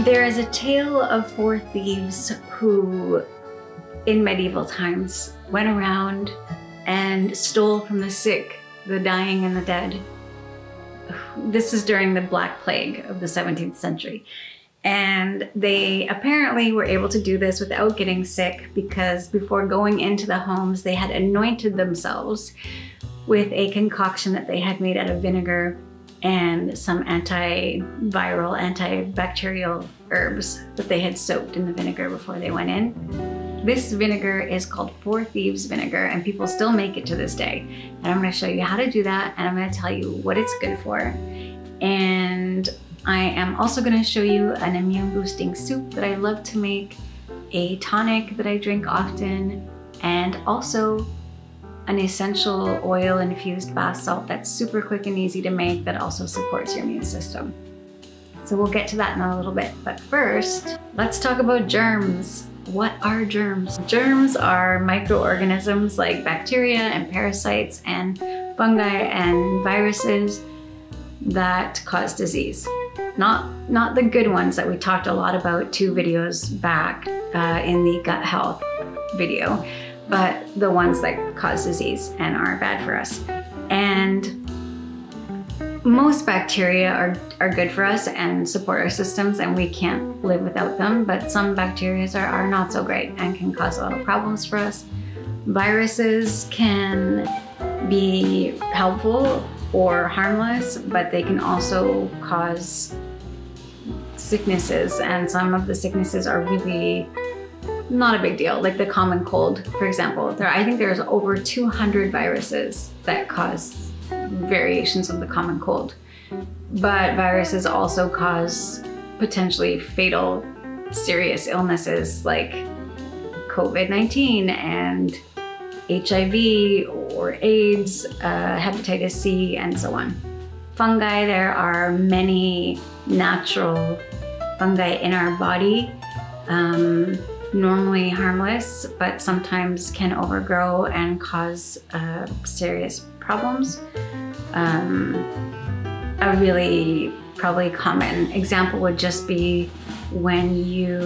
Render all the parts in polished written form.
There is a tale of four thieves who, in medieval times, went around and stole from the sick, the dying, and the dead. This is during the Black Plague of the 17th century. And they apparently were able to do this without getting sick because before going into the homes, they had anointed themselves with a concoction that they had made out of vinegar and some antiviral, antibacterial herbs that they had soaked in the vinegar before they went in. This vinegar is called Four Thieves Vinegar, and people still make it to this day. And I'm gonna show you how to do that, and I'm gonna tell you what it's good for. And I am also gonna show you an immune boosting soup that I love to make, a tonic that I drink often, and also an essential oil-infused bath salt that's super quick and easy to make that also supports your immune system. So we'll get to that in a little bit. But first, let's talk about germs. What are germs? Germs are microorganisms like bacteria and parasites and fungi and viruses that cause disease. Not the good ones that we talked a lot about 2 videos back in the gut health video, but the ones that cause disease and are bad for us. And most bacteria are good for us and support our systems, and we can't live without them, but some bacteria are not so great and can cause a lot of problems for us. Viruses can be helpful or harmless, but they can also cause sicknesses, and some of the sicknesses are really not a big deal, like the common cold, for example. I think there's over 200 viruses that cause variations of the common cold. But viruses also cause potentially fatal, serious illnesses like COVID-19 and HIV or AIDS, hepatitis C, and so on. Fungi, there are many natural fungi in our body. Normally harmless, but sometimes can overgrow and cause serious problems. A really probably common example would just be when you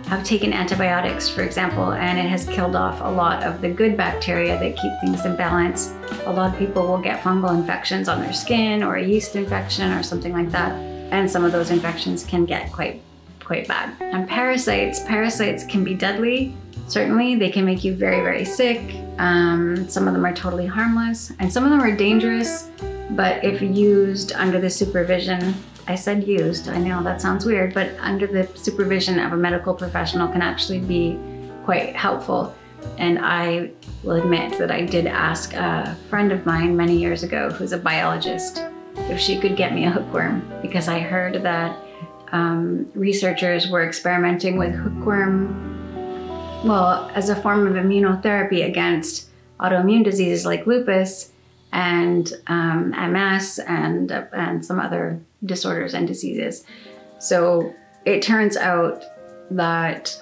have taken antibiotics, for example, and it has killed off a lot of the good bacteria that keep things in balance. A lot of people will get fungal infections on their skin or a yeast infection or something like that. And some of those infections can get quite bad. And parasites can be deadly. Certainly, they can make you very, very sick. Some of them are totally harmless, and some of them are dangerous, but if used under the supervision, I said used, I know that sounds weird, but under the supervision of a medical professional can actually be quite helpful. And I will admit that I did ask a friend of mine many years ago, who's a biologist, if she could get me a hookworm, because I heard that researchers were experimenting with hookworm, well, as a form of immunotherapy against autoimmune diseases like lupus and MS and some other disorders and diseases. So it turns out that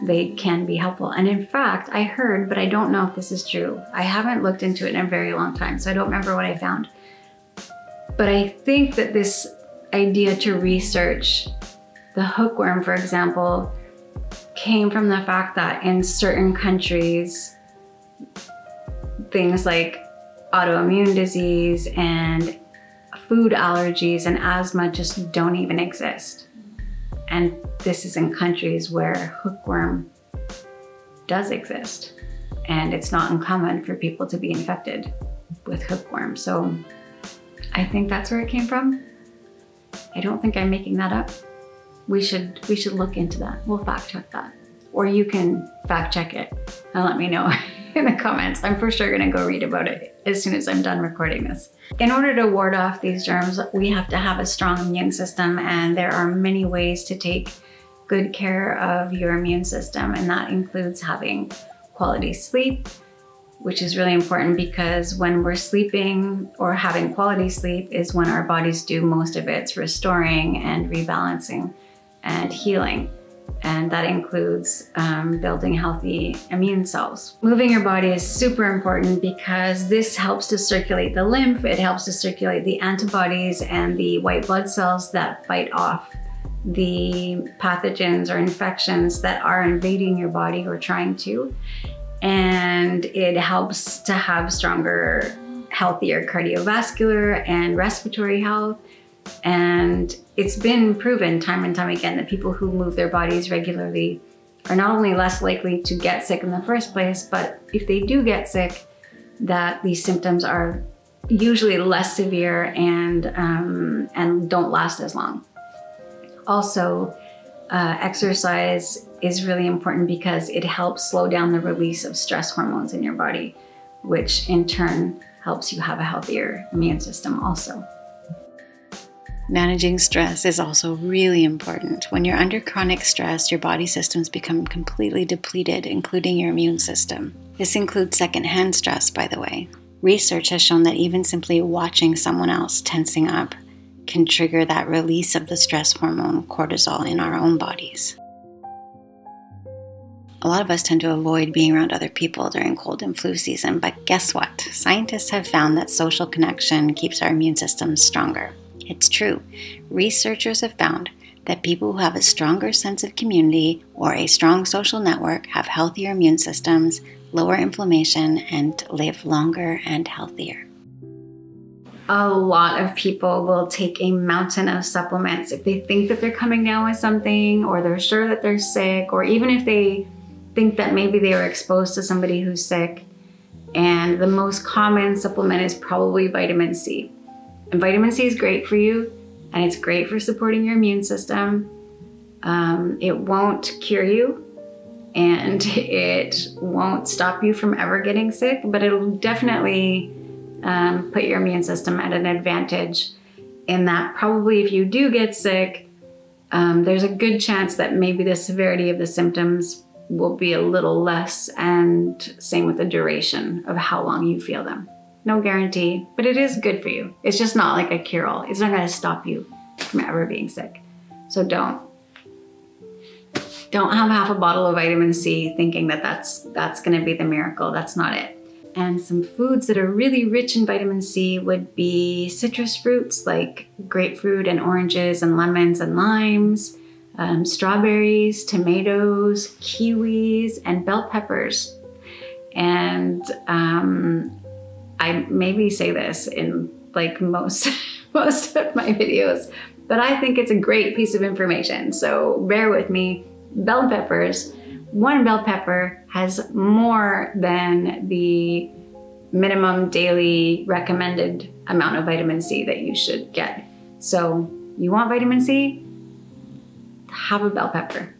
they can be helpful. And in fact, I heard, but I don't know if this is true. I haven't looked into it in a very long time, so I don't remember what I found. But I think that this idea to research the hookworm, for example, came from the fact that in certain countries, things like autoimmune disease and food allergies and asthma just don't even exist. And this is in countries where hookworm does exist. And it's not uncommon for people to be infected with hookworm. So I think that's where it came from. I don't think I'm making that up. We should look into that. We'll fact check that. Or you can fact check it and let me know in the comments. I'm for sure gonna go read about it as soon as I'm done recording this. In order to ward off these germs, we have to have a strong immune system, and there are many ways to take good care of your immune system, and that includes having quality sleep, which is really important because when we're sleeping or having quality sleep is when our bodies do most of its restoring and rebalancing and healing. And that includes building healthy immune cells. Moving your body is super important because this helps to circulate the lymph, it helps to circulate the antibodies and the white blood cells that fight off the pathogens or infections that are invading your body or trying to. And it helps to have stronger, healthier cardiovascular and respiratory health. And it's been proven time and time again that people who move their bodies regularly are not only less likely to get sick in the first place, but if they do get sick, that these symptoms are usually less severe and don't last as long. Also, exercise is really important because it helps slow down the release of stress hormones in your body, which in turn helps you have a healthier immune system also. Managing stress is also really important. When you're under chronic stress, your body systems become completely depleted, including your immune system. This includes secondhand stress, by the way. Research has shown that even simply watching someone else tensing up can trigger that release of the stress hormone cortisol in our own bodies. A lot of us tend to avoid being around other people during cold and flu season, but guess what? Scientists have found that social connection keeps our immune systems stronger. It's true. Researchers have found that people who have a stronger sense of community or a strong social network have healthier immune systems, lower inflammation, and live longer and healthier. A lot of people will take a mountain of supplements if they think that they're coming down with something, or they're sure that they're sick, or even if they think that maybe they were exposed to somebody who's sick. And the most common supplement is probably vitamin C. And vitamin C is great for you, and it's great for supporting your immune system. It won't cure you, and it won't stop you from ever getting sick, but it'll definitely put your immune system at an advantage in that probably if you do get sick, there's a good chance that maybe the severity of the symptoms will be a little less, and same with the duration of how long you feel them. No guarantee, but it is good for you. It's just not like a cure-all. It's not gonna stop you from ever being sick. So don't have half a bottle of vitamin C thinking that that's gonna be the miracle. That's not it. And some foods that are really rich in vitamin C would be citrus fruits like grapefruit and oranges and lemons and limes, strawberries, tomatoes, kiwis, and bell peppers. And I maybe say this in like most of my videos, but I think it's a great piece of information. So bear with me. Bell peppers, one bell pepper has more than the minimum daily recommended amount of vitamin C that you should get. So you want vitamin C? Have a bell pepper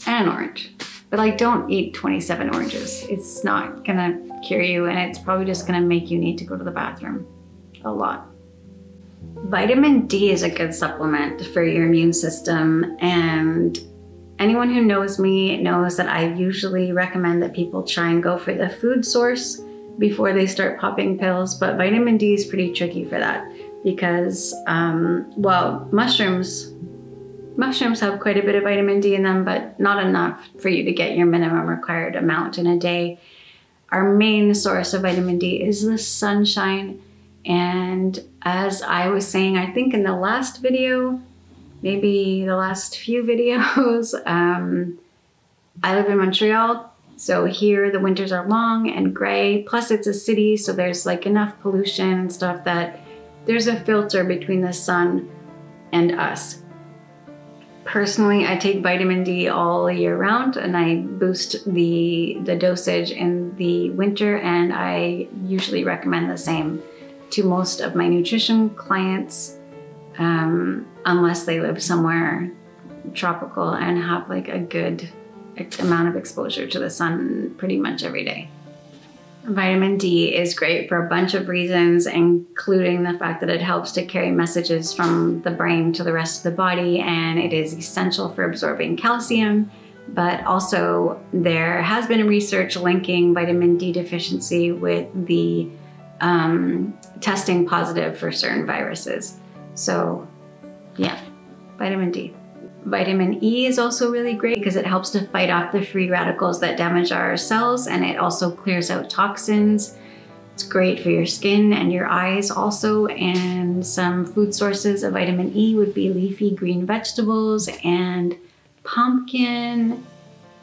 and an orange. But like, don't eat 27 oranges. It's not gonna cure you, and it's probably just gonna make you need to go to the bathroom a lot. Vitamin D is a good supplement for your immune system, and anyone who knows me knows that I usually recommend that people try and go for the food source before they start popping pills, but vitamin D is pretty tricky for that because, well, mushrooms have quite a bit of vitamin D in them, but not enough for you to get your minimum required amount in a day. Our main source of vitamin D is the sunshine. And as I was saying, I think in the last video, maybe the last few videos, I live in Montreal. So here the winters are long and gray, plus it's a city, so there's like enough pollution and stuff that there's a filter between the sun and us. Personally, I take vitamin D all year round, and I boost the dosage in the winter, and I usually recommend the same to most of my nutrition clients, unless they live somewhere tropical and have like a good amount of exposure to the sun pretty much every day. Vitamin D is great for a bunch of reasons, including the fact that it helps to carry messages from the brain to the rest of the body, and it is essential for absorbing calcium. But also there has been research linking vitamin D deficiency with the testing positive for certain viruses. So yeah, vitamin D. Vitamin E is also really great because it helps to fight off the free radicals that damage our cells, and it also clears out toxins. It's great for your skin and your eyes also. And some food sources of vitamin E would be leafy green vegetables and pumpkin,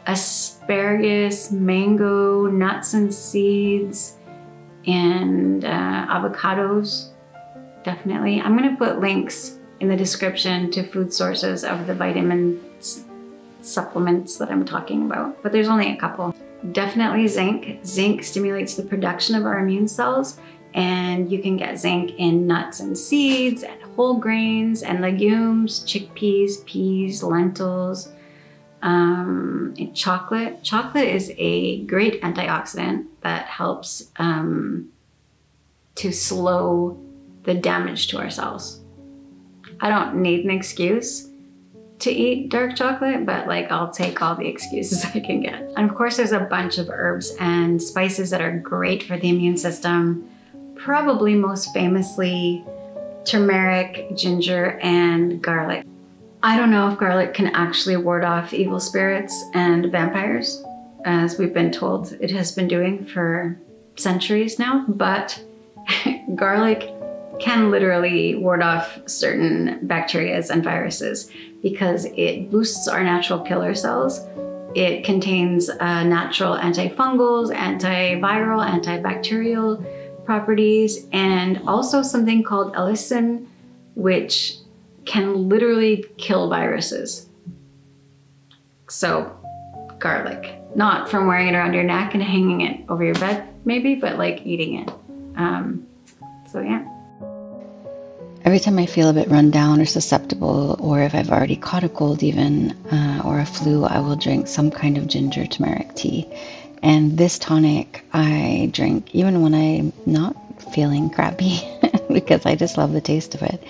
asparagus, mango, nuts and seeds, and avocados, definitely. I'm gonna put links in the description to food sources of the vitamin supplements that I'm talking about, but there's only a couple. Definitely zinc. Zinc stimulates the production of our immune cells, and you can get zinc in nuts and seeds and whole grains and legumes, chickpeas, peas, lentils, in chocolate. Chocolate is a great antioxidant that helps to slow the damage to our cells. I don't need an excuse to eat dark chocolate, but like I'll take all the excuses I can get. And of course there's a bunch of herbs and spices that are great for the immune system. Probably most famously turmeric, ginger, and garlic. I don't know if garlic can actually ward off evil spirits and vampires, as we've been told it has been doing for centuries now, but garlic can literally ward off certain bacteria and viruses because it boosts our natural killer cells. It contains natural antifungals, antiviral, antibacterial properties, and also something called allicin, which can literally kill viruses. So, garlic. Not from wearing it around your neck and hanging it over your bed, maybe, but like eating it. So yeah. Every time I feel a bit run down or susceptible, or if I've already caught a cold even, or a flu, I will drink some kind of ginger turmeric tea. And this tonic I drink even when I'm not feeling crappy because I just love the taste of it.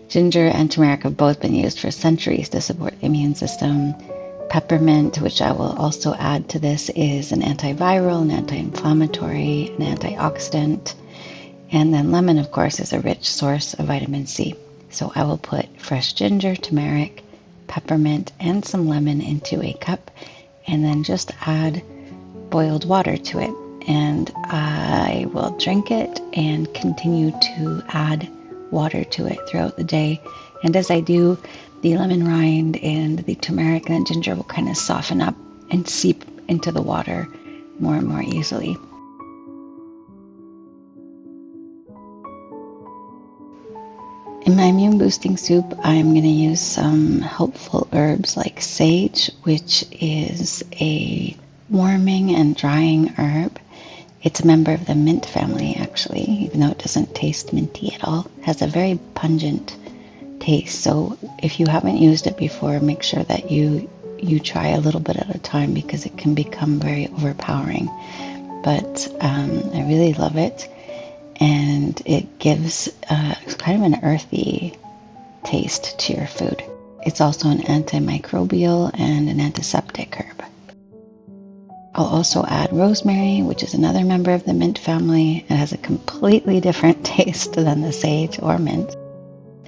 Ginger and turmeric have both been used for centuries to support the immune system. Peppermint, which I will also add to this, is an antiviral, an anti-inflammatory, an antioxidant. And then lemon, of course, is a rich source of vitamin C. So I will put fresh ginger, turmeric, peppermint, and some lemon into a cup, and then just add boiled water to it. And I will drink it and continue to add water to it throughout the day. And as I do, the lemon rind and the turmeric and the ginger will kind of soften up and seep into the water more and more easily. In my immune boosting soup, I'm going to use some helpful herbs like sage, which is a warming and drying herb. It's a member of the mint family, actually, even though it doesn't taste minty at all. It has a very pungent taste. So if you haven't used it before, make sure that you try a little bit at a time because it can become very overpowering. But I really love it. And it gives kind of an earthy taste to your food. It's also an antimicrobial and an antiseptic herb. I'll also add rosemary, which is another member of the mint family. It has a completely different taste than the sage or mint.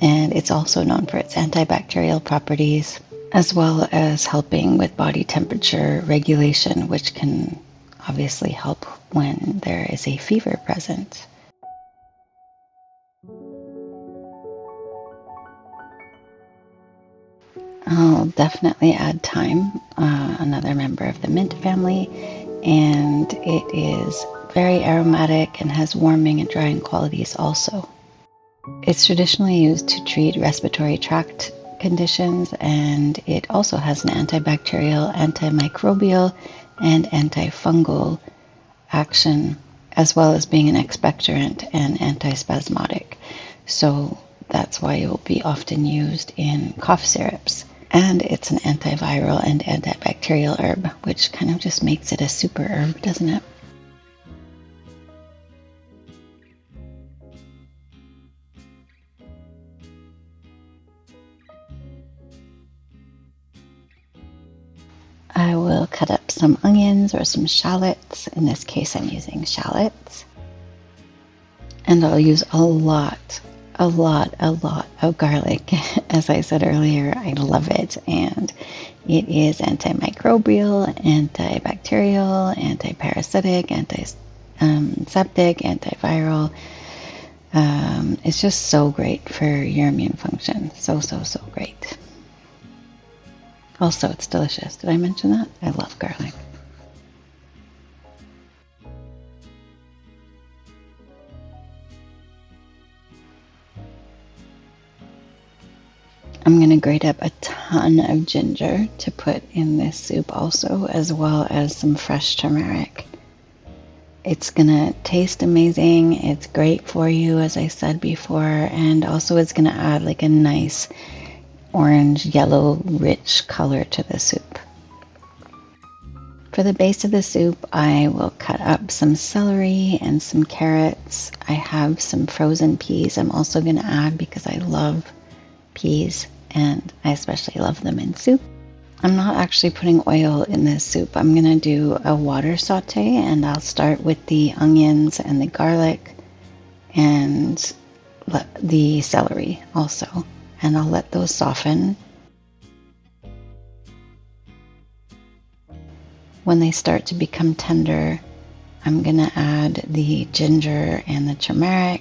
And it's also known for its antibacterial properties, as well as helping with body temperature regulation, which can obviously help when there is a fever present. I'll definitely add thyme, another member of the mint family, and it is very aromatic and has warming and drying qualities also. It's traditionally used to treat respiratory tract conditions, and it also has an antibacterial, antimicrobial, and antifungal action, as well as being an expectorant and antispasmodic. So that's why it will be often used in cough syrups. And it's an antiviral and antibacterial herb, which kind of just makes it a super herb, doesn't it? I will cut up some onions or some shallots. In this case, I'm using shallots. And I'll use a lot a lot of garlic. As I said earlier, I love it, and it is antimicrobial, antibacterial, antiparasitic, antiseptic, antiviral. It's just so great for your immune function. So great. Also, it's delicious. Did I mention that? I love garlic. I'm going to grate up a ton of ginger to put in this soup also, as well as some fresh turmeric. It's going to taste amazing. It's great for you, as I said before, and also it's going to add like a nice orange, yellow, rich color to the soup. For the base of the soup, I will cut up some celery and some carrots. I have some frozen peas I'm also going to add because I love peas, and I especially love them in soup. I'm not actually putting oil in this soup. I'm going to do a water saute, and I'll start with the onions and the garlic and the celery also, and I'll let those soften. When they start to become tender, I'm going to add the ginger and the turmeric.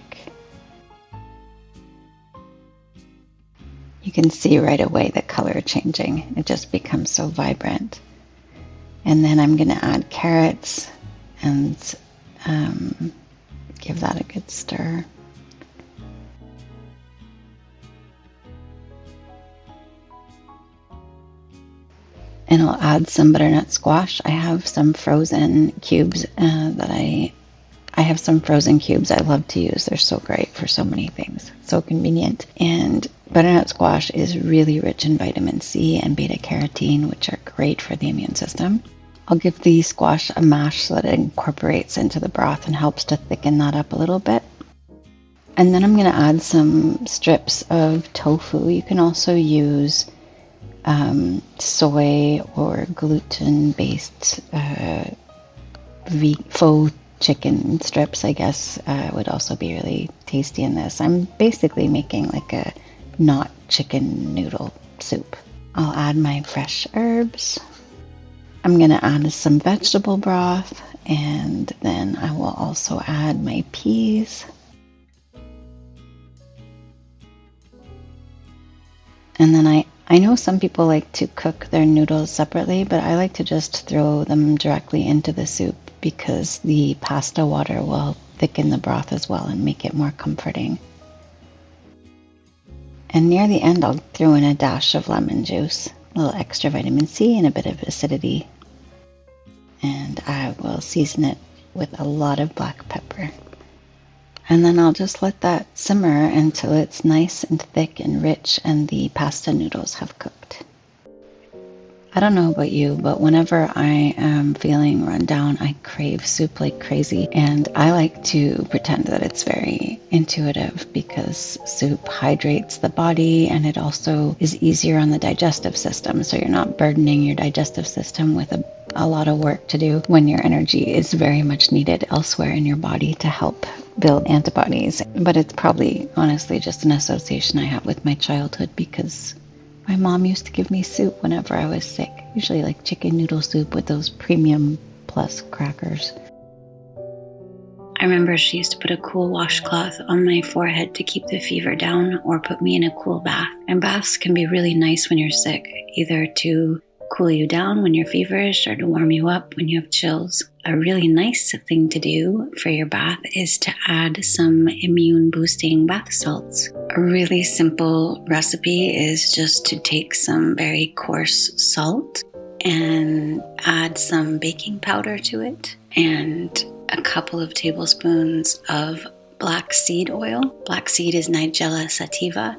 You can see right away the color changing. It just becomes so vibrant. And then I'm going to add carrots and give that a good stir. And I'll add some butternut squash. I have some frozen cubes I have some frozen cubes I love to use. They're so great for so many things. So convenient. And butternut squash is really rich in vitamin C and beta carotene, which are great for the immune system. I'll give the squash a mash so that it incorporates into the broth and helps to thicken that up a little bit. And then I'm going to add some strips of tofu. You can also use soy or gluten-based faux chicken strips, I guess, would also be really tasty in this. I'm basically making like a not chicken noodle soup. I'll add my fresh herbs. I'm going to add some vegetable broth, and then I will also add my peas. And then I know some people like to cook their noodles separately, but I like to just throw them directly into the soup because the pasta water will thicken the broth as well and make it more comforting. And near the end, I'll throw in a dash of lemon juice, a little extra vitamin C and a bit of acidity. And I will season it with a lot of black pepper. And then I'll just let that simmer until it's nice and thick and rich and the pasta noodles have cooked. I don't know about you, but whenever I am feeling run down, I crave soup like crazy. And I like to pretend that it's very intuitive because soup hydrates the body and it also is easier on the digestive system. So you're not burdening your digestive system with a lot of work to do when your energy is very much needed elsewhere in your body to help build antibodies. But it's probably honestly just an association I have with my childhood because my mom used to give me soup whenever I was sick, usually like chicken noodle soup with those premium plus crackers. I remember she used to put a cool washcloth on my forehead to keep the fever down or put me in a cool bath. And baths can be really nice when you're sick, either to cool you down when you're feverish or to warm you up when you have chills. A really nice thing to do for your bath is to add some immune boosting bath salts. A really simple recipe is just to take some very coarse salt and add some baking powder to it and a couple of tablespoons of black seed oil. Black seed is Nigella sativa.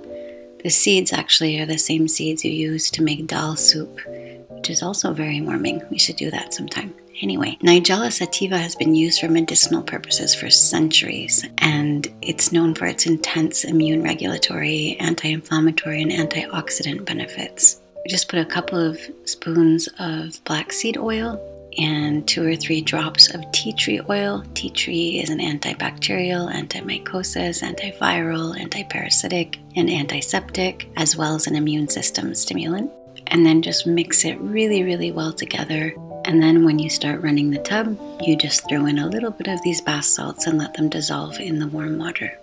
The seeds actually are the same seeds you use to make dal soup, which is also very warming. We should do that sometime. Anyway, Nigella sativa has been used for medicinal purposes for centuries, and it's known for its intense immune regulatory, anti-inflammatory, and antioxidant benefits. We just put a couple of spoons of black seed oil and 2 or 3 drops of tea tree oil. Tea tree is an antibacterial, antimycosis, antiviral, antiparasitic, and antiseptic, as well as an immune system stimulant. And then just mix it really, really well together. And then when you start running the tub, you just throw in a little bit of these bath salts and let them dissolve in the warm water.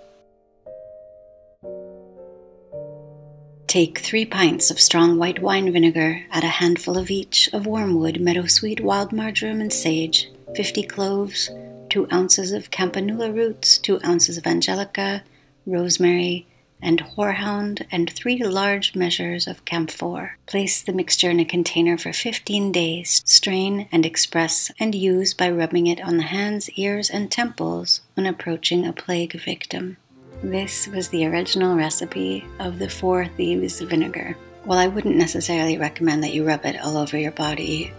Take 3 pints of strong white wine vinegar, add a handful of each of wormwood, meadowsweet, wild marjoram, and sage, 50 cloves, 2 ounces of campanula roots, 2 ounces of angelica, rosemary, and horehound, and 3 large measures of camphor. Place the mixture in a container for 15 days. Strain and express and use by rubbing it on the hands, ears, and temples when approaching a plague victim. This was the original recipe of the Four Thieves Vinegar. While I wouldn't necessarily recommend that you rub it all over your body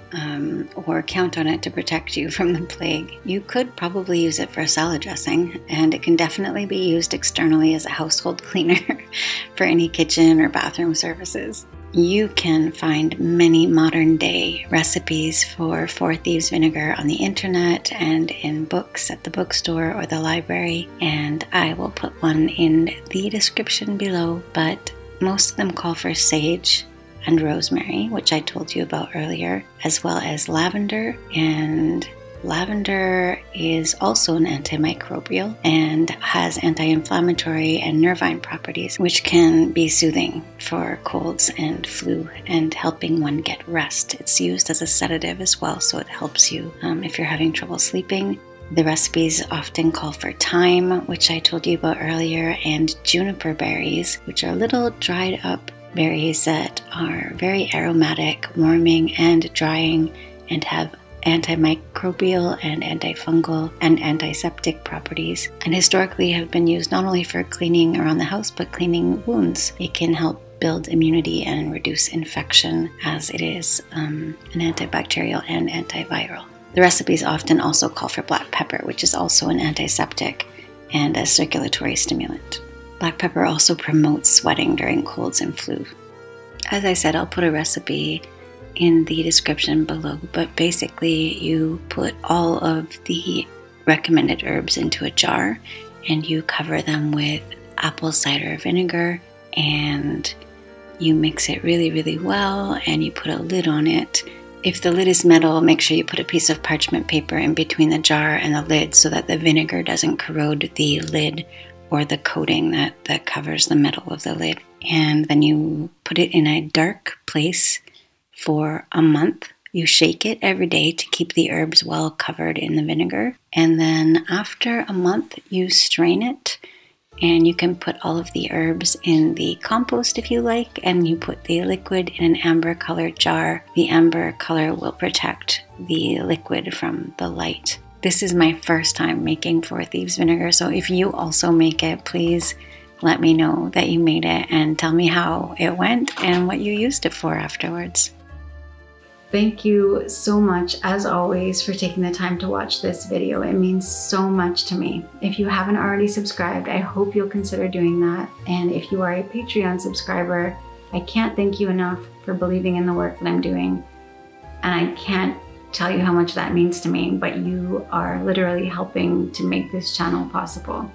or count on it to protect you from the plague, you could probably use it for a salad dressing, and it can definitely be used externally as a household cleaner for any kitchen or bathroom services. You can find many modern day recipes for Four Thieves Vinegar on the internet and in books at the bookstore or the library, and I will put one in the description below, but most of them call for sage and rosemary, which I told you about earlier, as well as lavender. And lavender is also an antimicrobial and has anti-inflammatory and nervine properties, which can be soothing for colds and flu and helping one get rest. It's used as a sedative as well, so it helps you if you're having trouble sleeping. The recipes often call for thyme, which I told you about earlier, and juniper berries, which are little dried up berries that are very aromatic, warming, and drying, and have antimicrobial and antifungal and antiseptic properties, and historically have been used not only for cleaning around the house, but cleaning wounds. It can help build immunity and reduce infection, as it is an antibacterial and antiviral. The recipes often also call for black pepper, which is also an antiseptic and a circulatory stimulant. Black pepper also promotes sweating during colds and flu. As I said, I'll put a recipe in the description below, but basically you put all of the recommended herbs into a jar and you cover them with apple cider vinegar, and you mix it really, really well, and you put a lid on it. If the lid is metal, make sure you put a piece of parchment paper in between the jar and the lid so that the vinegar doesn't corrode the lid or the coating that covers the metal of the lid. And then you put it in a dark place for a month. You shake it every day to keep the herbs well covered in the vinegar. And then after a month, you strain it, and you can put all of the herbs in the compost if you like, and you put the liquid in an amber colored jar. The amber color will protect the liquid from the light. This is my first time making Four Thieves Vinegar, so if you also make it, please let me know that you made it and tell me how it went and what you used it for afterwards. Thank you so much, as always, for taking the time to watch this video. It means so much to me. If you haven't already subscribed, I hope you'll consider doing that. And if you are a Patreon subscriber, I can't thank you enough for believing in the work that I'm doing. And I can't tell you how much that means to me, but you are literally helping to make this channel possible.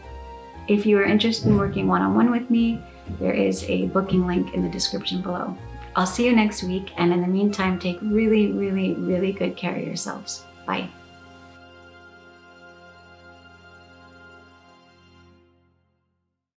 If you are interested in working one-on-one with me, there is a booking link in the description below. I'll see you next week, and in the meantime, take really, really, really good care of yourselves. Bye.